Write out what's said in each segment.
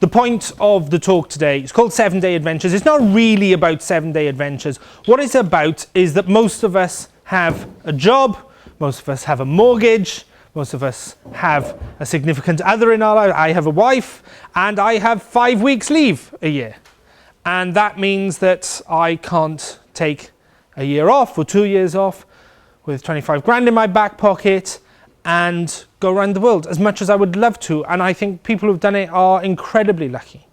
the point of the talk today, it's called 7-Day Adventures. It's not really about 7-day adventures. What it's about is that most of us have a job, most of us have a mortgage, most of us have a significant other in our life. I have a wife, and I have 5 weeks leave a year. And that means that I can't take a year off or 2 years off with 25 grand in my back pocket and go around the world as much as I would love to. And I think people who've done it are incredibly lucky.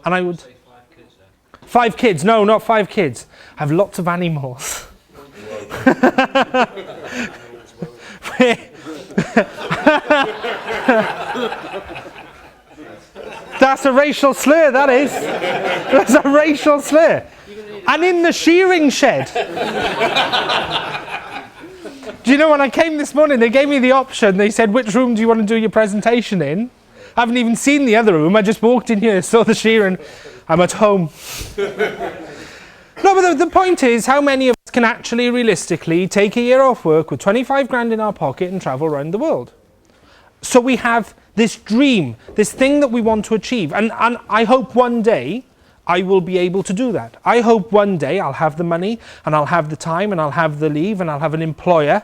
And I would say 5 kids then. 5 kids? No, not 5 kids. I have lots of animals. That's a racial slur, that is. That's a racial slur. And in the shearing shed. Do you know, when I came this morning, they gave me the option. They said, which room do you want to do your presentation in? I haven't even seen the other room. I just walked in here, saw the shearing. I'm at home. No, but the point is, how many of us can actually realistically take a year off work with 25 grand in our pocket and travel around the world? So we have this dream, this thing that we want to achieve. And I hope one day I will be able to do that. I hope one day I'll have the money and I'll have the time and I'll have the leave and I'll have an employer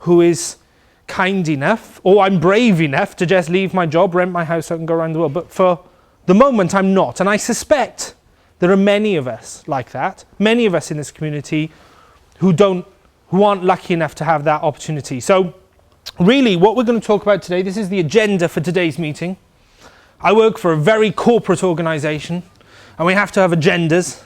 who is kind enough, or I'm brave enough to just leave my job, rent my house out and go around the world. But for the moment, I'm not. And I suspect there are many of us like that, many of us in this community who aren't lucky enough to have that opportunity. So really what we're going to talk about today, this is the agenda for today's meeting. I work for a very corporate organisation and we have to have agendas,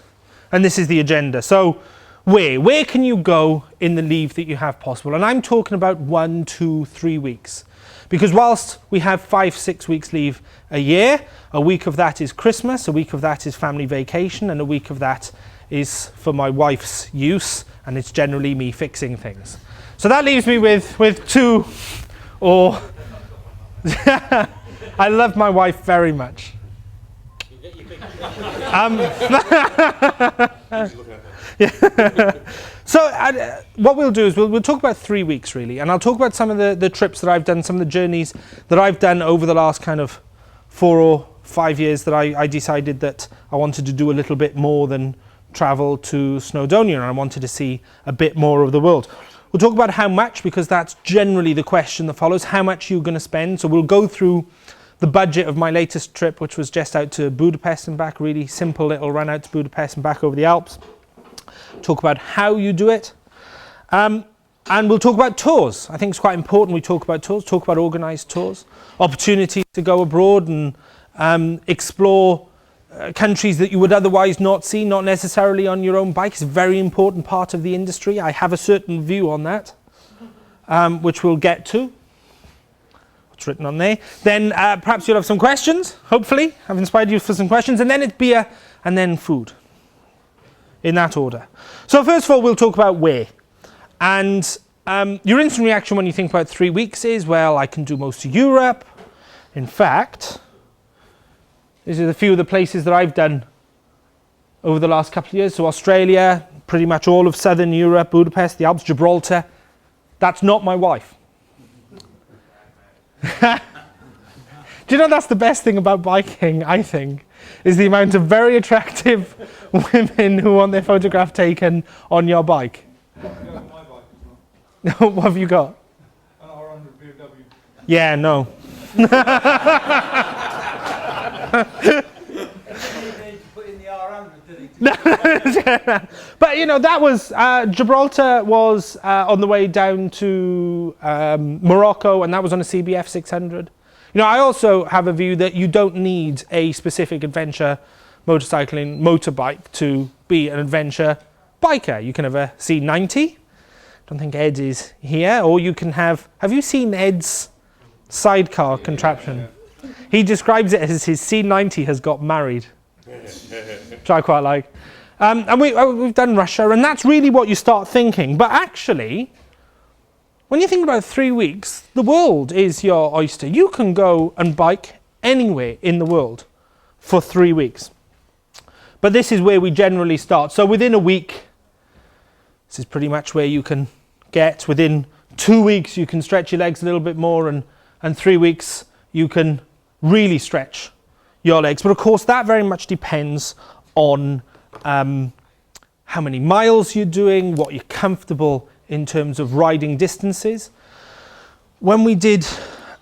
and this is the agenda. So where can you go in the leave that you have possible? And I'm talking about 1, 2, 3 weeks. Because whilst we have 5, 6 weeks leave a year, a week of that is Christmas, a week of that is family vacation, and a week of that is for my wife's use, and it's generally me fixing things. So that leaves me with 2 or... I love my wife very much. So what we'll do is we'll talk about 3 weeks really, and I'll talk about some of the trips that I've done, some of the journeys that I've done over the last kind of 4 or 5 years that I decided that I wanted to do a little bit more than travel to Snowdonia, and I wanted to see a bit more of the world. We'll talk about how much, because that's generally the question that follows, how much you're going to spend. So we'll go through the budget of my latest trip, which was just out to Budapest and back, really simple little run out to Budapest and back over the Alps. Talk about how you do it. And we'll talk about tours. I think it's quite important we talk about tours, talk about organised tours, opportunities to go abroad and explore countries that you would otherwise not see, not necessarily on your own bike. It's a very important part of the industry. I have a certain view on that, which we'll get to. What's written on there. Then perhaps you'll have some questions, hopefully. I've inspired you for some questions. And then it's beer and then food, in that order. So first of all, we'll talk about where. And your instant reaction when you think about 3 weeks is, well, I can do most of Europe. In fact, these are a few of the places that I've done over the last couple of years. So Australia, pretty much all of Southern Europe, Budapest, the Alps, Gibraltar. That's not my wife. Do you know that's the best thing about biking, I think, is the amount of very attractive women who want their photograph taken on your bike. What have you got? An R100 BMW. Yeah, no. But you know, that was Gibraltar was on the way down to Morocco, and that was on a CBF 600. You know, I also have a view that you don't need a specific adventure motorcycling motorbike to be an adventure biker. You can have a C90. I don't think Ed is here. Or you can have you seen Ed's sidecar contraption? Yeah. He describes it as his C90 has got married, which I quite like. And we've done Russia, and that's really what you start thinking. But actually, when you think about 3 weeks, the world is your oyster. You can go and bike anywhere in the world for 3 weeks. But this is where we generally start. So within a week, this is pretty much where you can get. Within 2 weeks, you can stretch your legs a little bit more, and 3 weeks, you can really stretch your legs. But of course, that very much depends on how many miles you're doing, what you're comfortable in terms of riding distances. When we did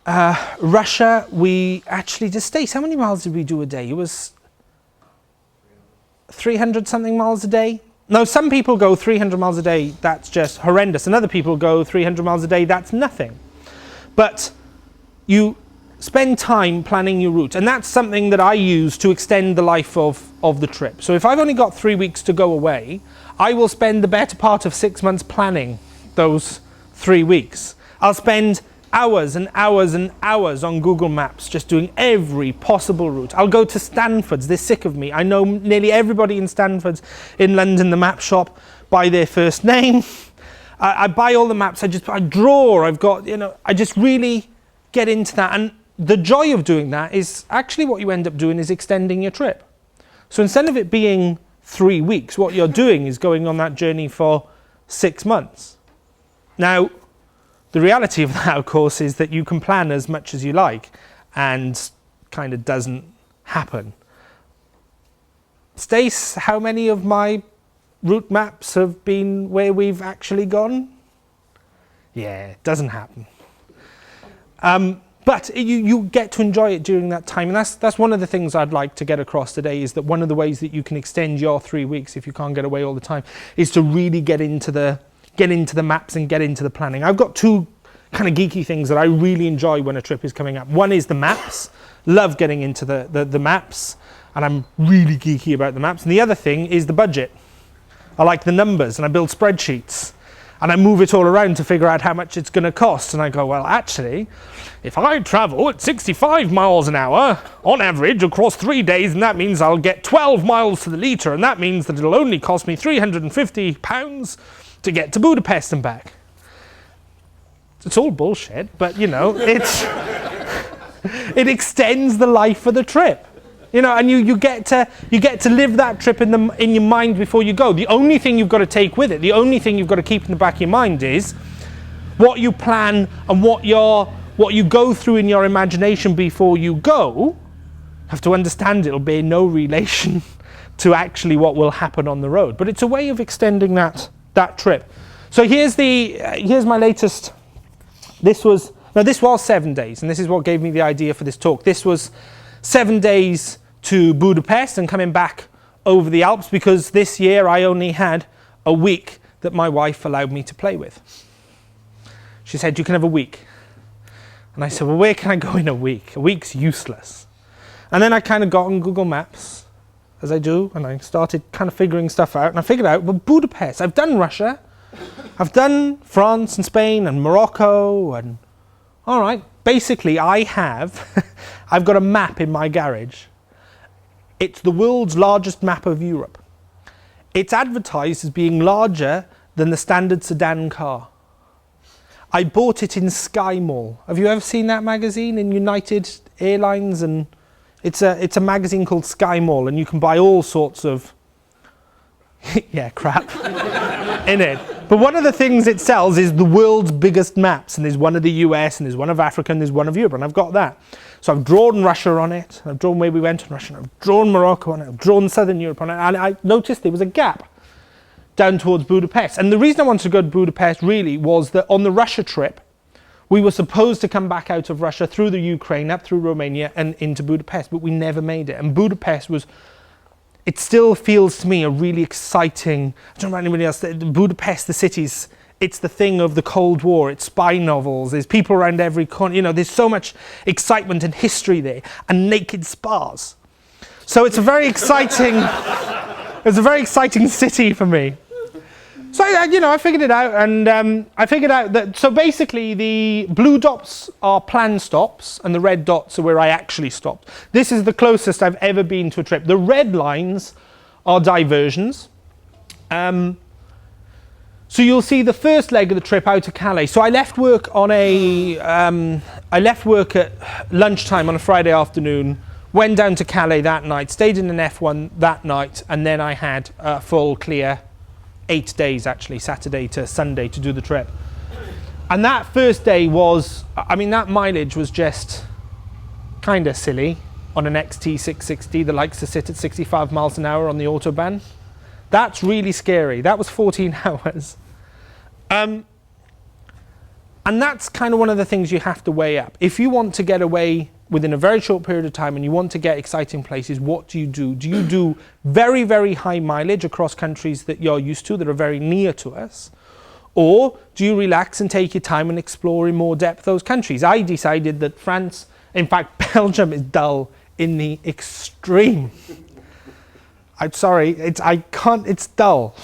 Russia, we actually did Stace. How many miles did we do a day? It was 300 something miles a day. No, some people go 300 miles a day, that's just horrendous. And other people go 300 miles a day, that's nothing. But you spend time planning your route. And that's something that I use to extend the life of the trip. So if I've only got 3 weeks to go away, I will spend the better part of 6 months planning those 3 weeks. I'll spend hours and hours and hours on Google Maps just doing every possible route. I'll go to Stanford's, they're sick of me. I know nearly everybody in Stanford's in London, the map shop, by their first name. I buy all the maps, I draw, I just really get into that. And the joy of doing that is actually what you end up doing is extending your trip. So instead of it being 3 weeks, what you're doing is going on that journey for 6 months. Now, the reality of that, of course, is that you can plan as much as you like and kind of doesn't happen. Stace, how many of my route maps have been where we've actually gone? Yeah, it doesn't happen. But you get to enjoy it during that time. And that's one of the things I'd like to get across today, is that one of the ways that you can extend your 3 weeks, if you can't get away all the time, is to really get into the maps and get into the planning. I've got two kind of geeky things that I really enjoy when a trip is coming up. One is the maps. Love getting into the maps, and I'm really geeky about the maps. And the other thing is the budget. I like the numbers, and I build spreadsheets, and I move it all around to figure out how much it's going to cost. And I go, well, actually, if I travel at 65 miles an hour on average across 3 days, and that means I'll get 12 miles to the litre, and that means that it'll only cost me £350 to get to Budapest and back. It's all bullshit, but you know, it extends the life of the trip. You know, and you get to live that trip in your mind before you go. The only thing you've got to take with it, the only thing you've got to keep in the back of your mind is what you plan and what you go through in your imagination before you go. Have to understand it'll bear no relation to actually what will happen on the road. But it's a way of extending that trip. So here's my latest. This was 7 days, and this is what gave me the idea for this talk. This was 7 days to Budapest and coming back over the Alps, because this year I only had a week that my wife allowed me to play with. She said, you can have a week. And I said, well, where can I go in a week? A week's useless. And then I kind of got on Google Maps, as I do, and I started kind of figuring stuff out. And I figured out, well, Budapest, I've done Russia, I've done France and Spain and Morocco, and all right, basically I've got a map in my garage. It's the world's largest map of Europe. It's advertised as being larger than the standard sedan car. I bought it in Sky Mall. Have you ever seen that magazine in United Airlines? And it's a magazine called Sky Mall, and you can buy all sorts of crap in it. But one of the things it sells is the world's biggest maps, and there's one of the US, and there's one of Africa, and there's one of Europe, and I've got that. So I've drawn Russia on it, I've drawn where we went in Russia, and I've drawn Morocco on it, I've drawn Southern Europe on it, and I noticed there was a gap down towards Budapest. And the reason I wanted to go to Budapest really was that on the Russia trip, we were supposed to come back out of Russia through the Ukraine, up through Romania, and into Budapest, but we never made it. And Budapest it still feels to me a really exciting, I don't know about anybody else, Budapest, the cities, it's the thing of the Cold War, it's spy novels, there's people around every corner, you know, there's so much excitement and history there, and naked spas. So it's a very exciting, city for me. So, I figured it out, and I figured out that, so basically the blue dots are planned stops, and the red dots are where I actually stopped. This is the closest I've ever been to a trip. The red lines are diversions. So you'll see the first leg of the trip out to Calais. So I left work at lunchtime on a Friday afternoon, went down to Calais that night, stayed in an F1 that night, and then I had a full clear 8 days, actually, Saturday to Sunday, to do the trip. And that first day was, that mileage was just kind of silly. on an XT660 that likes to sit at 65 miles an hour on the Autobahn. That's really scary. That was 14 hours. And that's kind of one of the things you have to weigh up. If you want to get away within a very short period of time and you want to get exciting places, what do you do? Do you do very, very high mileage across countries that you're used to, that are very near to us? Or do you relax and take your time and explore in more depth those countries? I decided that France, in fact, Belgium is dull in the extreme. I'm sorry, it's dull.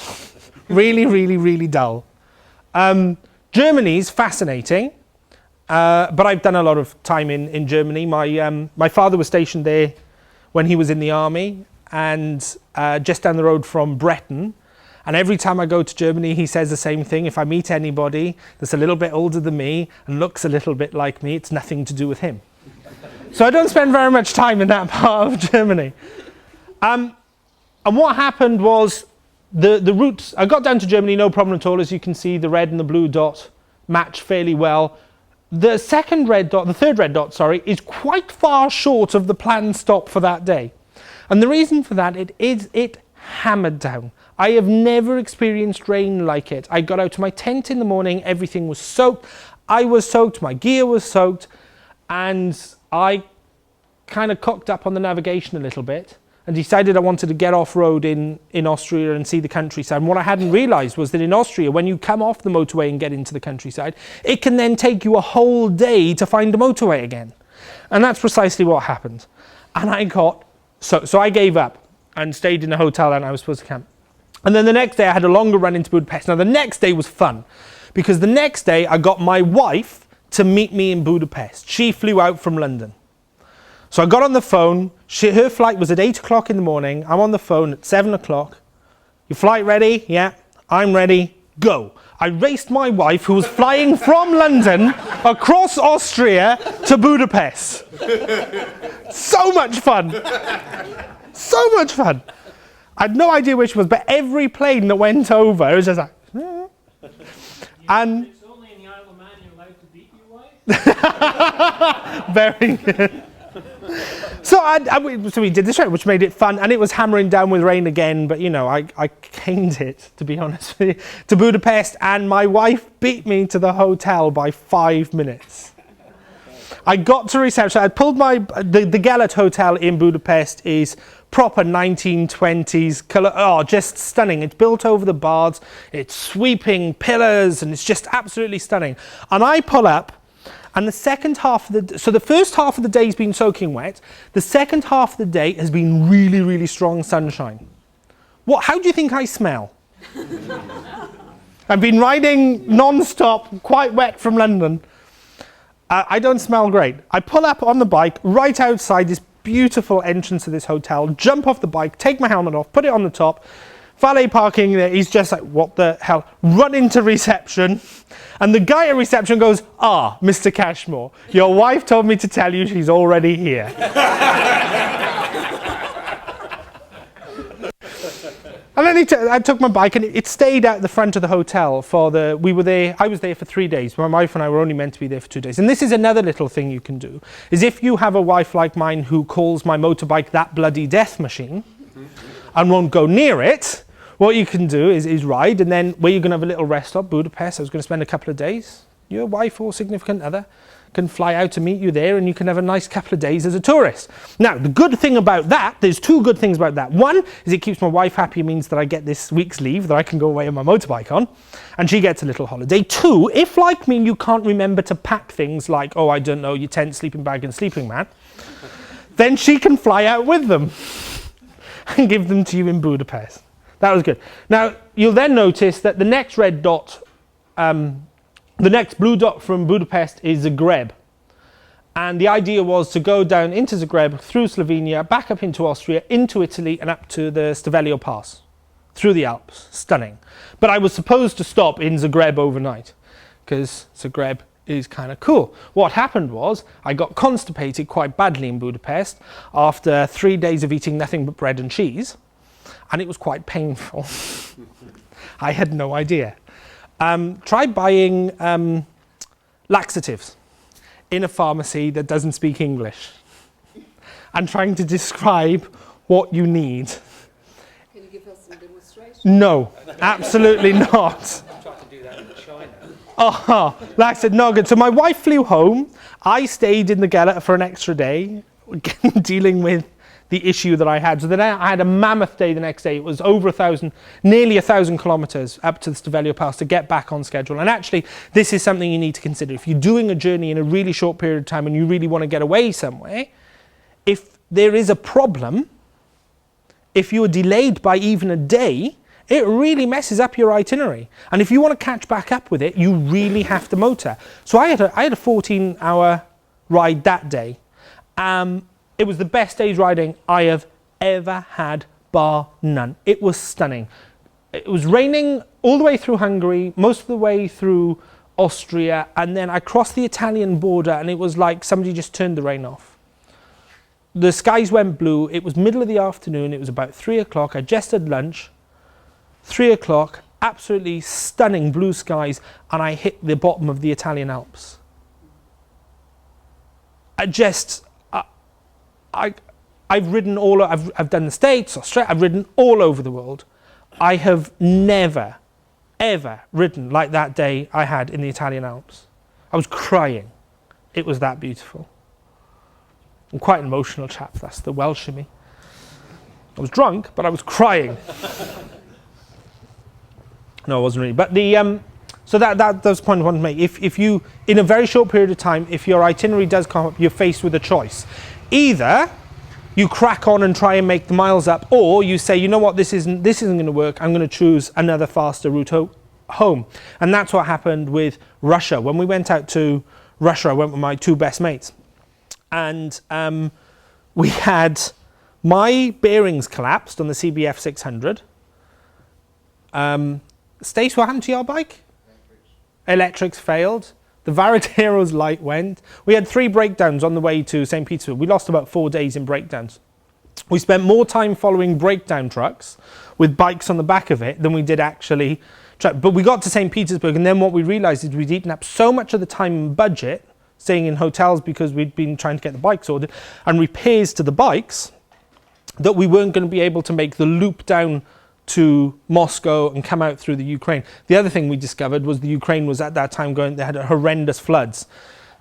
Really, really, really dull. Germany's fascinating, but I've done a lot of time in Germany. My father was stationed there when he was in the army, and just down the road from Breton. And every time I go to Germany, he says the same thing. If I meet anybody that's a little bit older than me and looks a little bit like me, it's nothing to do with him. So I don't spend very much time in that part of Germany. And what happened was the routes, I got down to Germany, no problem at all. As you can see, the red and the blue dot match fairly well. The third red dot, is quite far short of the planned stop for that day. And the reason for that, it hammered down. I have never experienced rain like it. I got out to my tent in the morning, everything was soaked. I was soaked, my gear was soaked, and I kind of cocked up on the navigation a little bit and decided I wanted to get off-road in Austria and see the countryside. And what I hadn't realised was that in Austria, when you come off the motorway and get into the countryside, it can then take you a whole day to find the motorway again. And that's precisely what happened. And so I gave up and stayed in a hotel and I was supposed to camp. And then the next day I had a longer run into Budapest. Now the next day was fun because the next day I got my wife to meet me in Budapest. She flew out from London. So I got on the phone, her flight was at 8 o'clock in the morning, I'm on the phone at 7 o'clock. Your flight ready? Yeah, I'm ready, go. I raced my wife, who was flying from London across Austria to Budapest. So much fun. So much fun. I had no idea where she was, but every plane that went over, it was just like, and it's only in the Isle of Man you're allowed to beat your wife? very good. So we did this, which made it fun, and it was hammering down with rain again, but you know, I caned it, to be honest with you, to Budapest, and my wife beat me to the hotel by 5 minutes. I got to reception, I pulled the Gellert Hotel in Budapest is proper 1920s colour, just stunning. It's built over the bars, it's sweeping pillars, and it's just absolutely stunning. And I pull up, and the second half of the first half of the day has been soaking wet. The second half of the day has been really, really strong sunshine. How do you think I smell? I've been riding non-stop, quite wet from London. I don't smell great. I pull up on the bike right outside this beautiful entrance of this hotel, jump off the bike, take my helmet off, put it on the top, valet parking there, he's just like, what the hell, run into reception, and the guy at reception goes, Mr. Cashmore, your wife told me to tell you she's already here. And then I took my bike and it stayed at the front of the hotel I was there for 3 days. My wife and I were only meant to be there for 2 days. And this is another little thing you can do, is if you have a wife like mine who calls my motorbike that bloody death machine and won't go near it, what you can do is ride, and then where you're going to have a little rest stop, Budapest, I was going to spend a couple of days, your wife or significant other can fly out to meet you there and you can have a nice couple of days as a tourist. Now, the good thing about that, there's two good things about that. One is it keeps my wife happy, it means that I get this week's leave that I can go away on my motorbike on, and she gets a little holiday. Two, if like me you can't remember to pack things like, I don't know, your tent, sleeping bag and sleeping mat, then she can fly out with them and give them to you in Budapest. That was good. Now, you'll then notice that the next red dot, the next blue dot from Budapest is Zagreb. And the idea was to go down into Zagreb, through Slovenia, back up into Austria, into Italy, and up to the Stavelio Pass, through the Alps. Stunning. But I was supposed to stop in Zagreb overnight, because Zagreb is kind of cool. What happened was, I got constipated quite badly in Budapest after 3 days of eating nothing but bread and cheese, and it was quite painful. I had no idea. Try buying laxatives in a pharmacy that doesn't speak English. and trying to describe what you need. Can you give us some demonstration? No, absolutely not. I tried to do that in China. Oh, like I said, no good. So my wife flew home. I stayed in the Gala for an extra day, dealing with the issue that I had. So then I had a mammoth day the next day. It was over 1,000, nearly 1,000 kilometers up to the Stavelio Pass to get back on schedule. And actually, this is something you need to consider. If you're doing a journey in a really short period of time and you really want to get away somewhere, if there is a problem, if you are delayed by even a day, it really messes up your itinerary. And if you want to catch back up with it, you really have to motor. So I had a 14-hour ride that day. It was the best day's riding I have ever had, bar none. It was stunning. It was raining all the way through Hungary, most of the way through Austria, and then I crossed the Italian border and it was like somebody just turned the rain off. The skies went blue. It was middle of the afternoon. It was about 3 o'clock. I just had lunch. 3 o'clock, absolutely stunning blue skies, and I hit the bottom of the Italian Alps. I've ridden I've done the States, Australia, I've ridden all over the world. I have never, ever ridden like that day I had in the Italian Alps. I was crying. It was that beautiful. I'm quite an emotional chap, that's the Welsh in me. I was drunk, but I was crying. No, I wasn't really. But so that's the point I wanted to make. If you, in a very short period of time, if your itinerary does come up, you're faced with a choice. Either you crack on and try and make the miles up, or you say, you know what, this isn't going to work. I'm going to choose another faster route home. And that's what happened with Russia. When we went out to Russia, I went with my two best mates, and we had my bearings collapsed on the CBF 600. Stace, what happened to your bike? Electrics failed. The Varadero's light went. We had 3 breakdowns on the way to St. Petersburg. We lost about 4 days in breakdowns. We spent more time following breakdown trucks with bikes on the back of it than we did actually. But we got to St. Petersburg, and then what we realized is we'd eaten up so much of the time and budget staying in hotels because we'd been trying to get the bikes ordered and repairs to the bikes that we weren't going to be able to make the loop down to Moscow and come out through the Ukraine. The other thing we discovered was the Ukraine was at that time they had horrendous floods.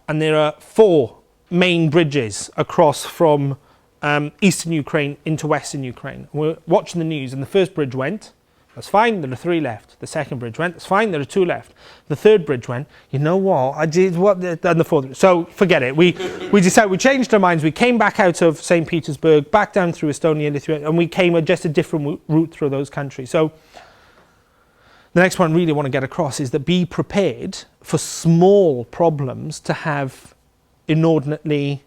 And there are 4 main bridges across from eastern Ukraine into western Ukraine. We're watching the news and the first bridge went, that's fine, there are 3 left. The second bridge went, that's fine, there are 2 left. The third bridge went, you know what, I did what, and the fourth. So forget it. We decided, we changed our minds. We came back out of St. Petersburg, back down through Estonia, Lithuania, and we came just a different route through those countries. So the next one I really want to get across is that be prepared for small problems to have inordinately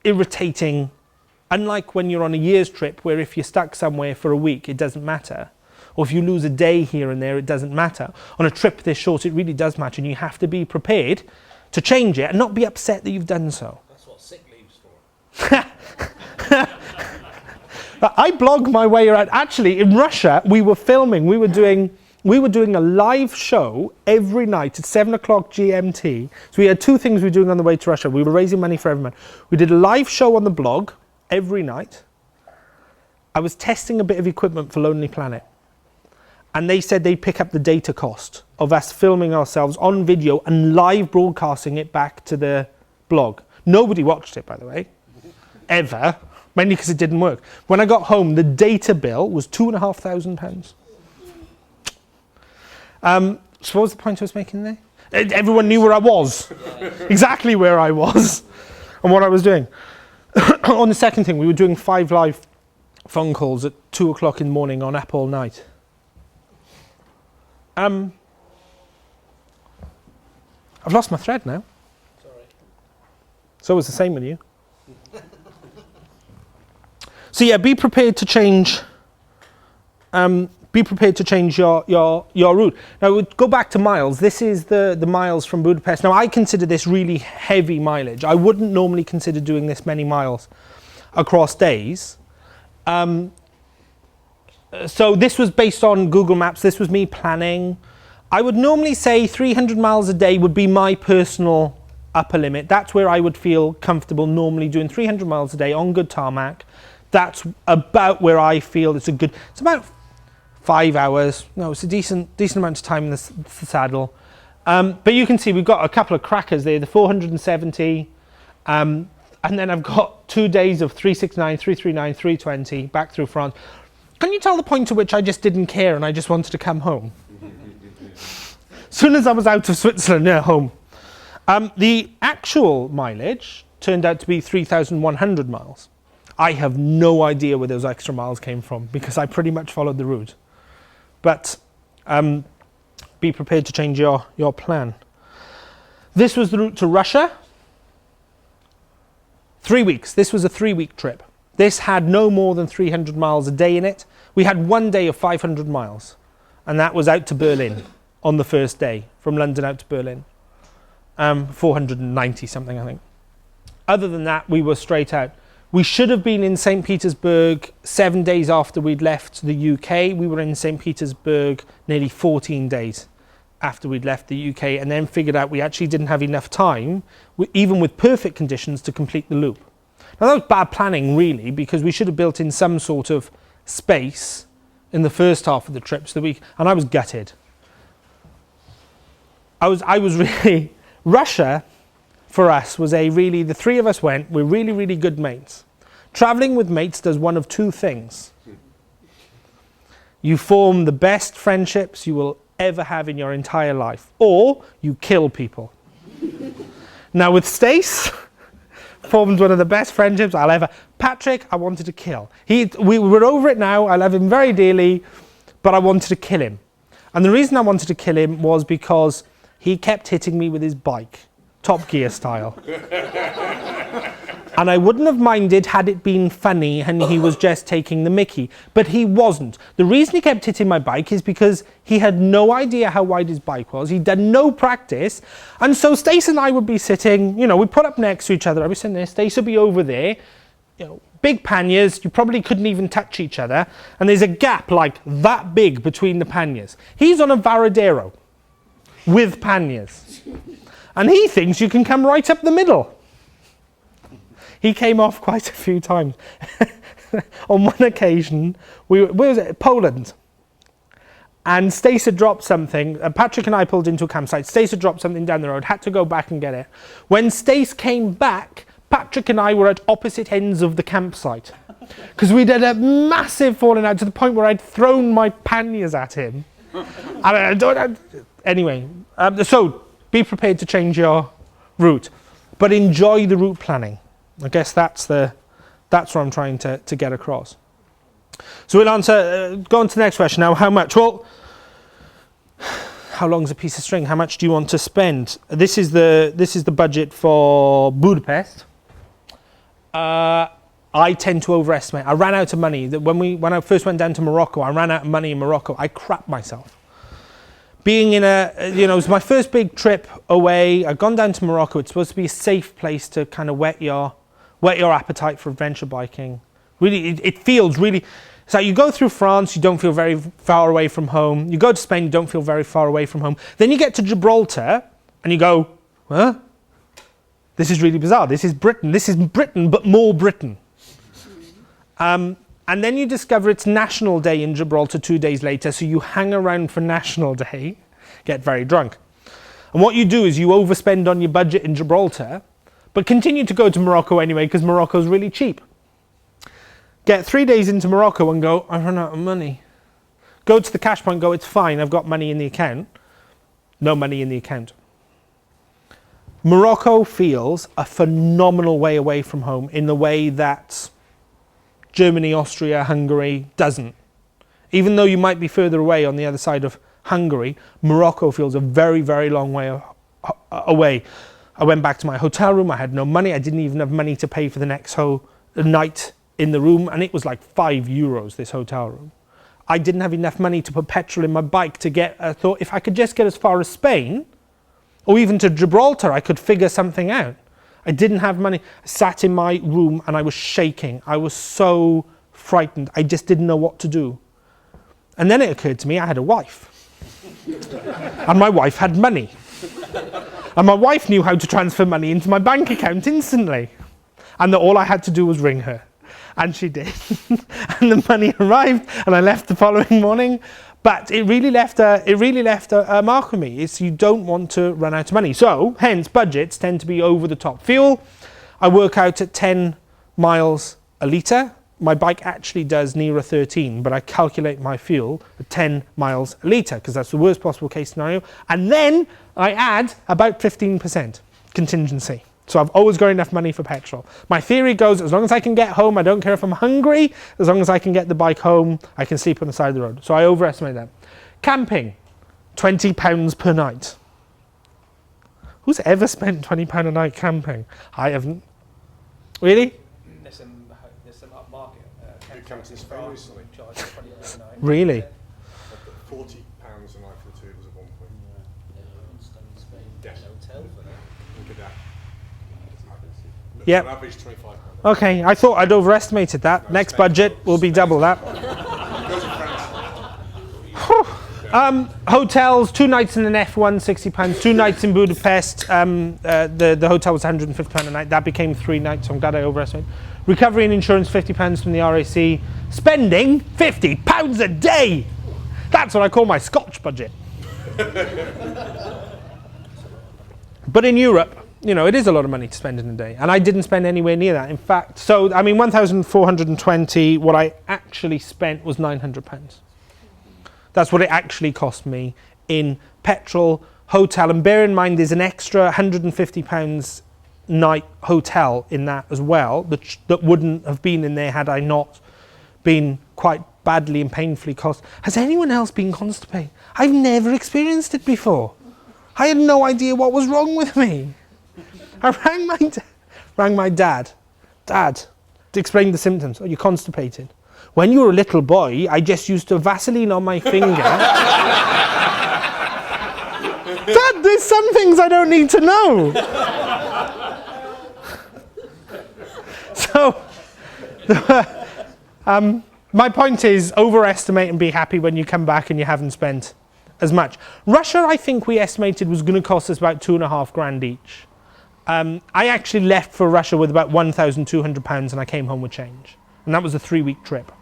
irritating. Unlike when you're on a year's trip, where if you're stuck somewhere for a week, it doesn't matter. Or if you lose a day here and there, it doesn't matter. On a trip this short, it really does matter, and you have to be prepared to change it and not be upset that you've done so. That's what sick leave's for. I blog my way around. Actually, in Russia, we were filming. We were doing a live show every night at 7 o'clock GMT. So we had 2 things we were doing on the way to Russia. We were raising money for everyone. We did a live show on the blog every night. I was testing a bit of equipment for Lonely Planet, and they said they'd pick up the data cost of us filming ourselves on video and live broadcasting it back to the blog. Nobody watched it, by the way, ever, mainly because it didn't work. When I got home, the data bill was £2,500. So what was the point I was making there? Everyone knew where I was, exactly where I was and what I was doing. On the second thing, we were doing 5 live phone calls at 2 o'clock in the morning on up all night. I've lost my thread now. Sorry. So it's the same with you. So yeah, be prepared to change. Be prepared to change your route. Now we'll go back to miles. This is the miles from Budapest. Now I consider this really heavy mileage. I wouldn't normally consider doing this many miles across days. So this was based on Google Maps. This was me planning. I would normally say 300 miles a day would be my personal upper limit. That's where I would feel comfortable normally doing 300 miles a day on good tarmac. That's about where I feel it's about 5 hours. No, it's a decent amount of time in the saddle. But you can see we've got a couple of crackers there, the 470, and then I've got 2 days of 369, 339, 320 back through France. Can you tell the point at which I just didn't care and I just wanted to come home? As soon as I was out of Switzerland, home. The actual mileage turned out to be 3,100 miles. I have no idea where those extra miles came from because I pretty much followed the route. But be prepared to change your plan. This was the route to Russia. 3 weeks. This was a 3-week trip. This had no more than 300 miles a day in it. We had 1 day of 500 miles, and that was out to Berlin on the first day, from London out to Berlin. 490 something, I think. Other than that, we were straight out. We should have been in St. Petersburg 7 days after we'd left the UK. We were in St. Petersburg nearly 14 days after we'd left the UK, and then figured out we actually didn't have enough time, even with perfect conditions, to complete the loop. Now that was bad planning, really, because we should have built in some sort of space in the first half of the trip, and I was gutted. I was really... Russia, for us, was the three of us went, we're really, really good mates. Traveling with mates does one of two things. You form the best friendships you will ever have in your entire life, or you kill people. Now with Stace, formed one of the best friendships I'll ever... Patrick, I wanted to kill. We're over it now, I love him very dearly, but I wanted to kill him. And the reason I wanted to kill him was because he kept hitting me with his bike, Top Gear style. And I wouldn't have minded had it been funny and he was just taking the mickey, but he wasn't. The reason he kept hitting my bike is because he had no idea how wide his bike was. He'd done no practice. And so Stace and I would be sitting, we'd put up next to each other. I'd be sitting there, Stace would be over there, big panniers, you probably couldn't even touch each other. And there's a gap like that big between the panniers. He's on a Varadero with panniers. And he thinks you can come right up the middle. He came off quite a few times. On one occasion, where was it? Poland. And Stace had dropped something. Patrick and I pulled into a campsite. Stace had dropped something down the road, had to go back and get it. When Stace came back, Patrick and I were at opposite ends of the campsite. Because we'd had a massive falling out to the point where I'd thrown my panniers at him. Anyway, so be prepared to change your route. But enjoy the route planning. I guess that's what I'm trying to get across. So we'll go on to the next question now. How much? Well, how long's a piece of string? How much do you want to spend? This is the budget for Budapest. I tend to overestimate. I ran out of money. When I first went down to Morocco, I ran out of money in Morocco. I crapped myself. Being in it was my first big trip away. I'd gone down to Morocco. It's supposed to be a safe place to kind of whet your appetite for adventure biking. Really, it feels really... So you go through France, you don't feel very far away from home. You go to Spain, you don't feel very far away from home. Then you get to Gibraltar, and you go, huh? This is really bizarre. This is Britain. This is Britain, but more Britain. And then you discover it's National Day in Gibraltar 2 days later, so you hang around for National Day, get very drunk. And what you do is you overspend on your budget in Gibraltar, but continue to go to Morocco anyway, because Morocco's really cheap. Get 3 days into Morocco and go, I've run out of money. Go to the cash point, go, it's fine, I've got money in the account. No money in the account. Morocco feels a phenomenal way away from home in the way that Germany, Austria, Hungary doesn't. Even though you might be further away on the other side of Hungary, Morocco feels a very, very long way away. I went back to my hotel room, I had no money, I didn't even have money to pay for the next night in the room, and it was like €5, this hotel room. I didn't have enough money to put petrol in my bike to get, I thought if I could just get as far as Spain, or even to Gibraltar, I could figure something out. I didn't have money. I sat in my room and I was shaking. I was so frightened. I just didn't know what to do. And then it occurred to me I had a wife. And my wife had money. And my wife knew how to transfer money into my bank account instantly. And that all I had to do was ring her. And she did. And the money arrived and I left the following morning. But it really left a mark on me. It's you don't want to run out of money. So, hence, budgets tend to be over the top. Fuel, I work out at 10 miles a litre. My bike actually does nearer 13, but I calculate my fuel at 10 miles a litre because that's the worst possible case scenario. And then I add about 15% contingency. So I've always got enough money for petrol. My theory goes, as long as I can get home, I don't care if I'm hungry, as long as I can get the bike home, I can sleep on the side of the road. So I overestimate that. Camping, £20 per night. Who's ever spent £20 a night camping? I haven't. Really? There's some upmarket You come to Spain recently? charge £20 a night. Really? £40 a night for the two was at one point. Yes. Hotel for that. Look at that. Yep. On average, £25. Okay, I thought I'd overestimated that. Next budget will be double that. Hotels, 2 nights in an F1, £60. 2 nights in Budapest, the hotel was £150 a night. That became 3 nights, so I'm glad I overestimated. Recovery and insurance, £50 from the RAC. Spending £50 a day. That's what I call my Scotch budget. But in Europe, you know, it is a lot of money to spend in a day. And I didn't spend anywhere near that. In fact, so, I mean, 1,420, what I actually spent was £900. That's what it actually cost me in petrol, hotel. And bear in mind, there's an extra £150 night hotel in that as well, that wouldn't have been in there had I not been quite badly and painfully cost. Has anyone else been constipated? I've never experienced it before. I had no idea what was wrong with me. I rang my dad. Dad, to explain the symptoms. Oh, you're constipated. When you were a little boy, I just used to Vaseline on my finger. Dad, there's some things I don't need to know. So, my point is, overestimate and be happy when you come back and you haven't spent as much. Russia, I think we estimated was going to cost us about £2,500 each. I actually left for Russia with about £1,200 and I came home with change. And that was a 3-week trip.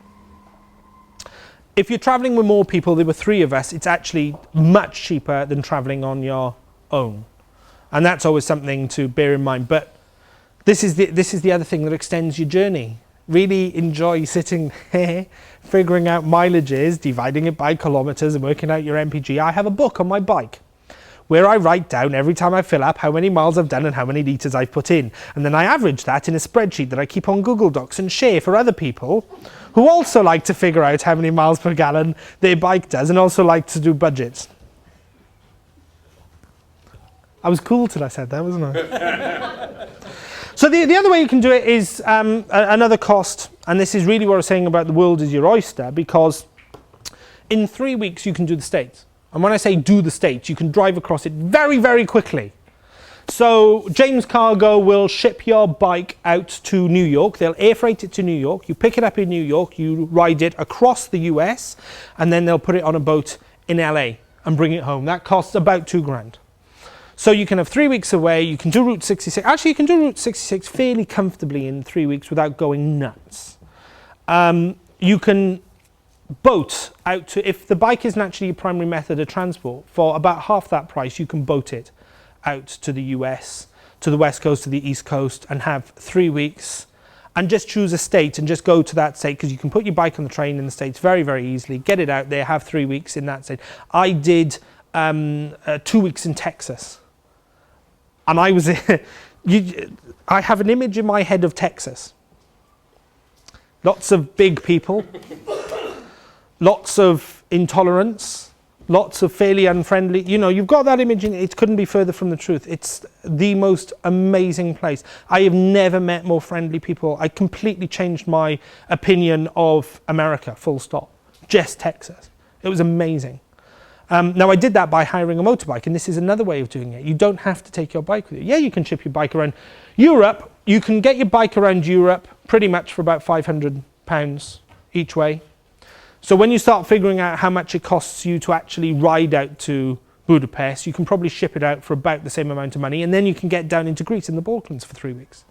If you're traveling with more people, there were 3 of us, it's actually much cheaper than traveling on your own. And that's always something to bear in mind. But this is the other thing that extends your journey. Really enjoy sitting there, figuring out mileages, dividing it by kilometers and working out your MPG. I have a book on my bike where I write down every time I fill up how many miles I've done and how many litres I've put in. And then I average that in a spreadsheet that I keep on Google Docs and share for other people who also like to figure out how many miles per gallon their bike does and also like to do budgets. I was cool till I said that, wasn't I? So the other way you can do it is another cost, and this is really what I was saying about the world is your oyster, because in 3 weeks you can do the States. And when I say do the States, you can drive across it very, very quickly. So James Cargo will ship your bike out to New York. They'll air freight it to New York. You pick it up in New York, you ride it across the US, and then they'll put it on a boat in LA and bring it home. That costs about $2,000. So you can have 3 weeks away, you can do Route 66. Actually, you can do Route 66 fairly comfortably in 3 weeks without going nuts. You can boat out to, if the bike isn't actually your primary method of transport, for about half that price, you can boat it out to the US, to the West Coast, to the East Coast, and have 3 weeks and just choose a state and just go to that state, because you can put your bike on the train in the States very, very easily, get it out there, have 3 weeks in that state. I did 2 weeks in Texas. And I was, I have an image in my head of Texas. Lots of big people, lots of intolerance, lots of fairly unfriendly, you know, you've got that image and it couldn't be further from the truth. It's the most amazing place. I have never met more friendly people. I completely changed my opinion of America, full stop. Just Texas. It was amazing. Now I did that by hiring a motorbike, and this is another way of doing it. You don't have to take your bike with you. Yeah, you can ship your bike around Europe. You can get your bike around Europe pretty much for about £500 each way. So when you start figuring out how much it costs you to actually ride out to Budapest, you can probably ship it out for about the same amount of money, and then you can get down into Greece in the Balkans for 3 weeks.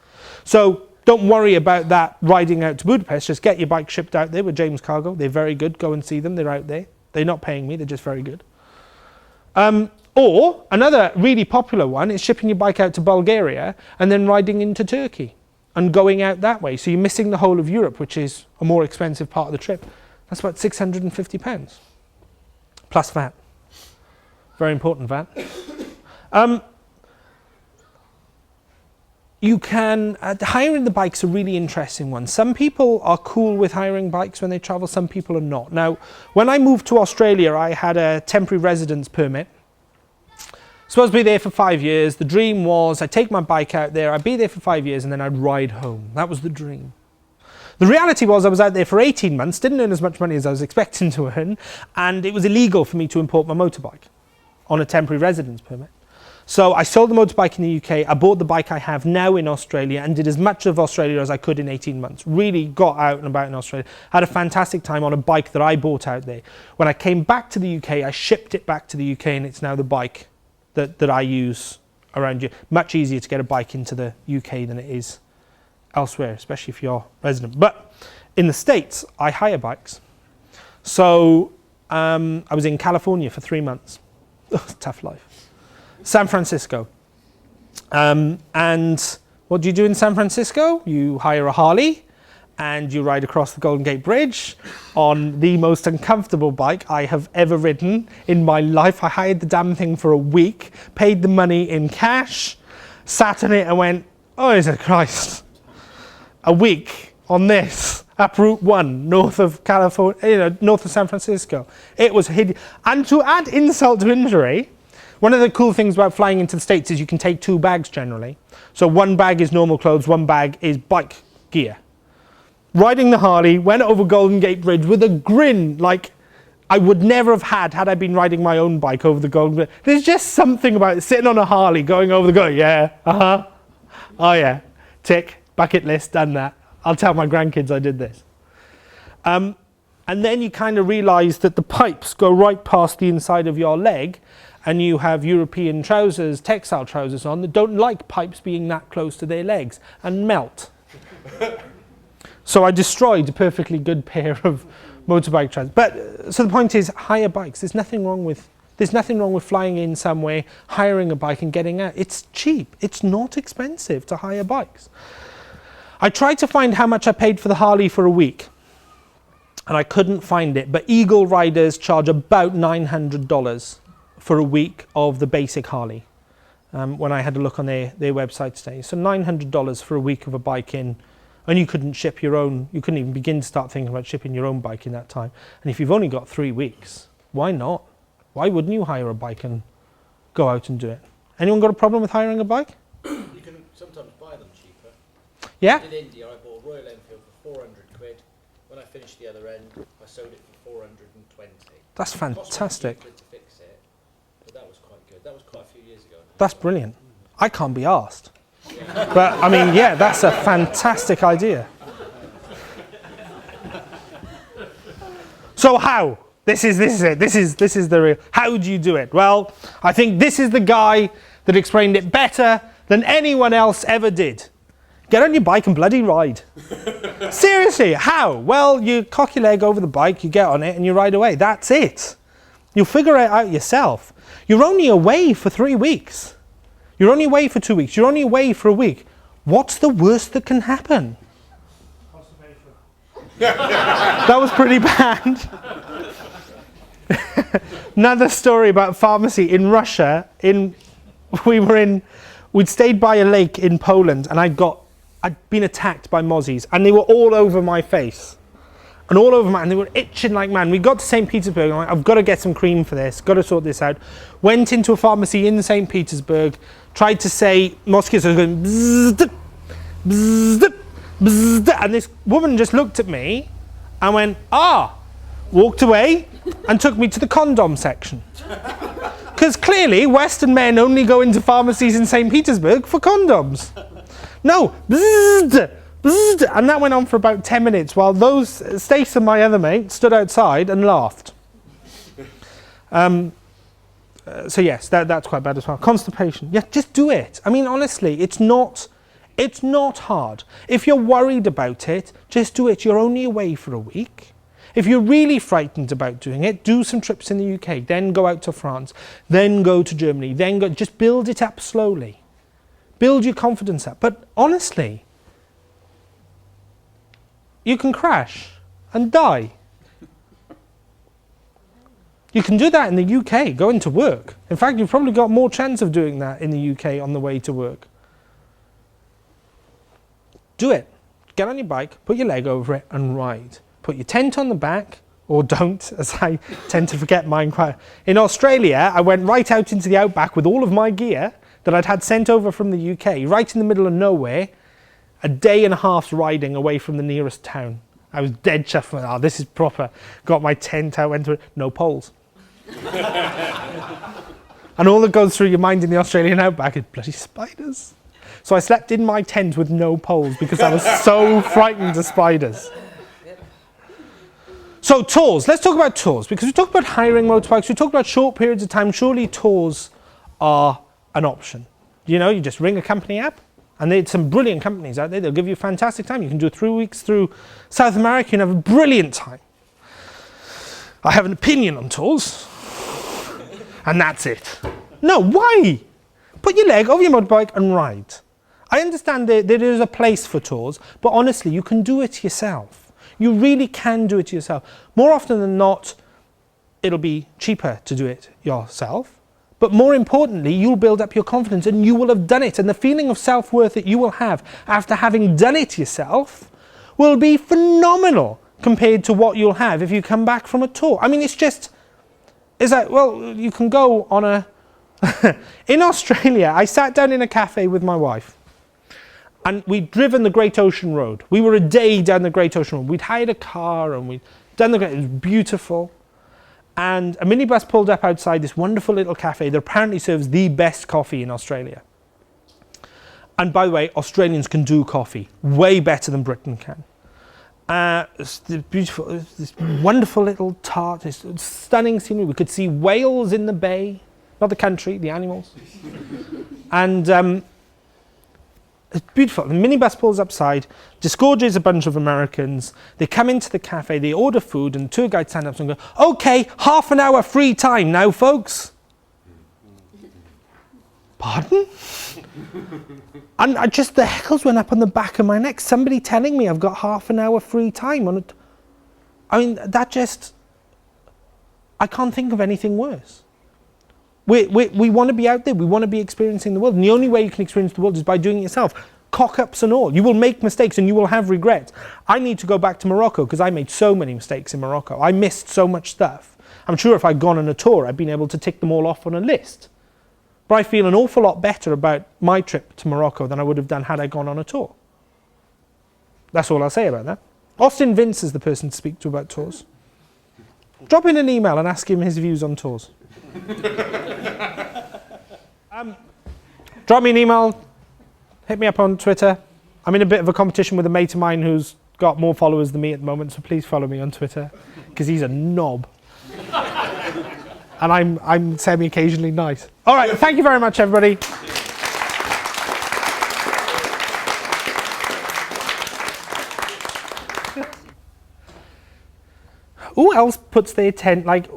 So don't worry about that riding out to Budapest. Just get your bike shipped out there with James Cargo. They're very good. Go and see them. They're out there. They're not paying me. They're just very good. Or another really popular one is shipping your bike out to Bulgaria and then riding into Turkey and going out that way. So you're missing the whole of Europe, which is a more expensive part of the trip. That's about £650 plus VAT. Very important VAT. You can, hiring the bike's a really interesting one. Some people are cool with hiring bikes when they travel, some people are not. Now, when I moved to Australia, I had a temporary residence permit. Supposed to be there for 5 years. The dream was I'd take my bike out there, I'd be there for 5 years, and then I'd ride home. That was the dream. The reality was I was out there for 18 months, didn't earn as much money as I was expecting to earn, and it was illegal for me to import my motorbike on a temporary residence permit. So I sold the motorbike in the UK, I bought the bike I have now in Australia and did as much of Australia as I could in 18 months. Really got out and about in Australia. Had a fantastic time on a bike that I bought out there. When I came back to the UK, I shipped it back to the UK and it's now the bike that I use around you. Much easier to get a bike into the UK than it is elsewhere, especially if you're resident. But in the States, I hire bikes. So I was in California for 3 months. Tough life. San Francisco. And what do you do in San Francisco? You hire a Harley and you ride across the Golden Gate Bridge on the most uncomfortable bike I have ever ridden in my life. I hired the damn thing for a week, paid the money in cash, sat on it and went, oh, Jesus Christ. A week on this, up Route 1, north of California, north of San Francisco. It was hideous. And to add insult to injury, one of the cool things about flying into the States is you can take 2 bags generally. So 1 bag is normal clothes, 1 bag is bike gear. Riding the Harley, went over Golden Gate Bridge with a grin like I would never have had I been riding my own bike over the Golden Gate. There's just something about sitting on a Harley going over the yeah, oh yeah, tick, bucket list, done that. I'll tell my grandkids I did this. And then you kind of realise that the pipes go right past the inside of your leg, and you have European trousers, textile trousers on, that don't like pipes being that close to their legs and melt. So I destroyed a perfectly good pair of motorbike trousers. But so the point is, hire bikes. There's nothing wrong with flying in somewhere, hiring a bike and getting out. It's cheap. It's not expensive to hire bikes. I tried to find how much I paid for the Harley for a week, and I couldn't find it. But Eagle riders charge about $900 for a week of the basic Harley, when I had a look on their website today. So $900 for a week of a bike in, and you couldn't ship your own, you couldn't even begin to start thinking about shipping your own bike in that time. And if you've only got 3 weeks, why not? Why wouldn't you hire a bike and go out and do it? Anyone got a problem with hiring a bike? You can sometimes buy them cheaper. Yeah? In India, I bought a Royal Enfield for 400 quid. When I finished the other end, I sold it for 420. That's It cost me fantastic. a few quid to fix it, but that was quite good. That was quite a few years ago. That's brilliant. I can't be arsed. But I mean, yeah, that's a fantastic idea. So how? This is it. This is the real. How do you do it? Well, I think this is the guy that explained it better than anyone else ever did. Get on your bike and bloody ride. Seriously, how? Well, you cock your leg over the bike, you get on it and you ride away. That's it. You'll figure it out yourself. You're only away for 3 weeks. You're only away for 2 weeks. You're only away for a week. What's the worst that can happen? That was pretty bad. Another story about pharmacy in Russia. We'd stayed by a lake in Poland, and I'd been attacked by mozzies, and they were all over my face. And all over and they were itching like man. We got to St. Petersburg, and I'm like, I've got to get some cream for this, got to sort this out. Went into a pharmacy in St. Petersburg, tried to say mosquitoes, I was going bzzzt, bzzzt, bzzzt, and this woman just looked at me and went, walked away and took me to the condom section. Because clearly Western men only go into pharmacies in St. Petersburg for condoms. No, bzzzt, bzzzt, and that went on for about 10 minutes while Stace and my other mate stood outside and laughed. So yes, that's quite bad as well. Constipation. Yeah, just do it. I mean, honestly, it's not hard. If you're worried about it, just do it. You're only away for a week. If you're really frightened about doing it, do some trips in the UK, then go out to France, then go to Germany, then go, just build it up slowly. Build your confidence up. But honestly, you can crash and die. You can do that in the UK, going to work. In fact, you've probably got more chance of doing that in the UK on the way to work. Do it. Get on your bike, put your leg over it and ride. Put your tent on the back, or don't, as I tend to forget mine quite. In Australia, I went right out into the outback with all of my gear that I'd had sent over from the UK, right in the middle of nowhere, a day and a half's riding away from the nearest town. I was dead chuffed. Oh, this is proper. Got my tent out, went to it, no poles. And all that goes through your mind in the Australian outback is bloody spiders. So I slept in my tent with no poles because I was so frightened of spiders. So tours, let's talk about tours, because we talk about hiring motorbikes, we talk about short periods of time. Surely tours are an option. You know, you just ring a company up, and there's some brilliant companies out there. They'll give you a fantastic time. You can do 3 weeks through South America and have a brilliant time. I have an opinion on tours, and that's it. No, why? Put your leg over your motorbike and ride. I understand that there is a place for tours, but honestly, you can do it yourself. You really can do it yourself. More often than not, it'll be cheaper to do it yourself. But more importantly, you'll build up your confidence and you will have done it. And the feeling of self-worth that you will have after having done it yourself will be phenomenal compared to what you'll have if you come back from a tour. I mean, it's like, well, you can go on a... In Australia, I sat down in a cafe with my wife. And we'd driven the Great Ocean Road. We were a day down the Great Ocean Road. We'd hired a car and we'd done it was beautiful. And a minibus pulled up outside this wonderful little cafe that apparently serves the best coffee in Australia. And by the way, Australians can do coffee way better than Britain can. It's this wonderful little tart, this stunning scenery. We could see whales in the bay, not the country, the animals. And it's beautiful. The minibus pulls upside, disgorges a bunch of Americans. They come into the cafe, they order food, and the tour guide stands up and goes, "Okay, half an hour free time now, folks." Pardon? And the heckles went up on the back of my neck. Somebody telling me I've got half an hour free time on it. I mean, I can't think of anything worse. We want to be out there, we want to be experiencing the world, and the only way you can experience the world is by doing it yourself. Cock-ups and all. You will make mistakes and you will have regrets. I need to go back to Morocco because I made so many mistakes in Morocco. I missed so much stuff. I'm sure if I'd gone on a tour, I'd been able to tick them all off on a list. But I feel an awful lot better about my trip to Morocco than I would have done had I gone on a tour. That's all I'll say about that. Austin Vince is the person to speak to about tours. Drop in an email and ask him his views on tours. Drop me an email, hit me up on Twitter. I'm in a bit of a competition with a mate of mine who's got more followers than me at the moment, so please follow me on Twitter, because he's a knob. And I'm semi-occasionally nice. All right, thank you very much, everybody. Who else puts their tent, like,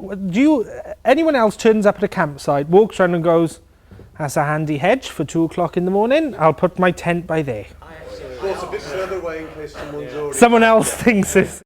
anyone else turns up at a campsite, walks around and goes, "That's a handy hedge for 2 o'clock in the morning, I'll put my tent by there." Well, it's a bit further away in case someone's already... Someone else thinks this.